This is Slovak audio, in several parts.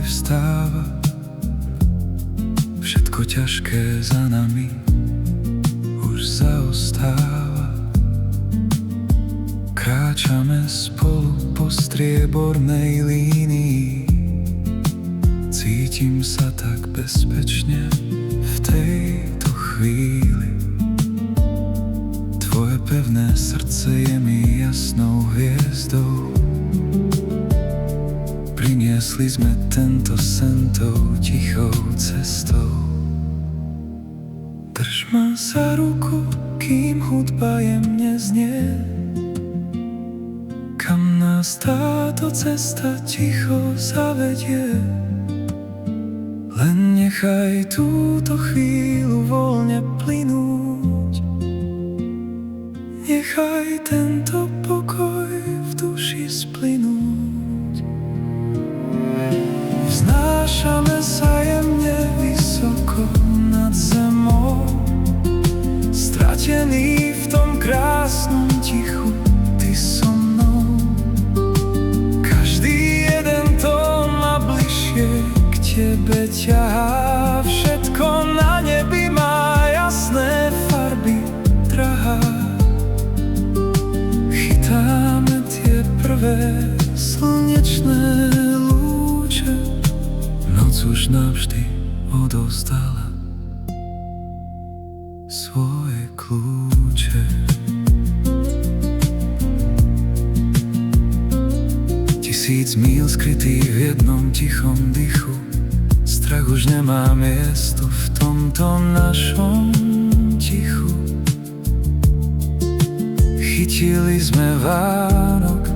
chvíli vstáva, všetko ťažké za nami už zaostáva. Kráčame spolu po striebornej línii, cítim sa tak bezpečne v tejto chvíli. Tvoje pevné srdce je mi jasnou hviezdou. Priniesli sme tento sen tou tichou cestou. Drž ma za ruku, kým hudba jemne znie. Kam nás táto cesta ticho zavedie. Len nechaj túto chvíľu voľne plynúť. Nechaj tento pokoj v duši splynúť. Vznášame sa jemne vysoko nad zemou, stratený v tom krásnom tichu, ty so mnou. Každý jeden tón ma bližšie k tebe ťahá, všetko na nebi má jasné farby, drahá. Chytáme tie prvé slnečné lúče, noc už navždy odovzdala svoje kľúče. Tisíc míl skrytý v jednom tichom dychu, strach už nemá miesto v tomto našom tichu. Chytili sme Vánok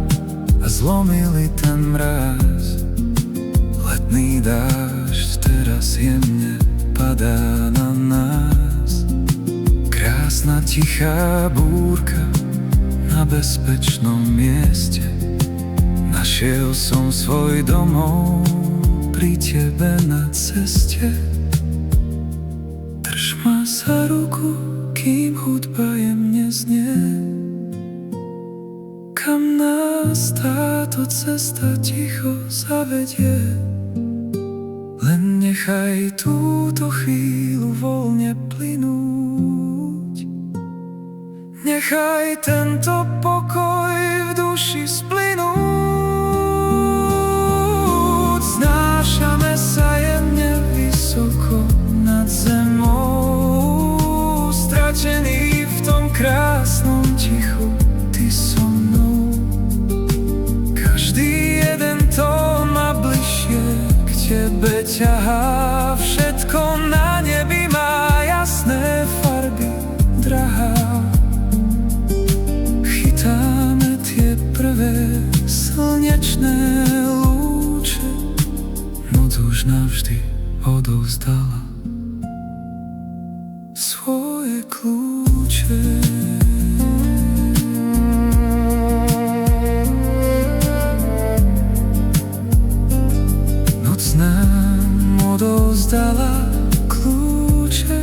a zlomili ten mráz. Letný dážď teraz jemne padá na nás. Krásna tichá búrka na bezpečnom mieste. Našiel som svoj domov pri tebe na ceste. Drž ma za ruku, kým hudba jemne znie. Kam nás táto cesta ticho zavedie. Len nechaj túto chvíľu voľne plynúť. Nechaj tento pokoj v duši splynúť. Znášame sa jemne vysoko nad zemou, stratený v tom krásnom tichu, ty so mnou. Každý jeden tón ma bližšie k tebe ťahá, všetko na nebi má jasné farby, drahá. Chytáme tie prvé slnečné lúče, noc už navždy odovzdala svoje kľúče. Noc nám odovzdala kľúče.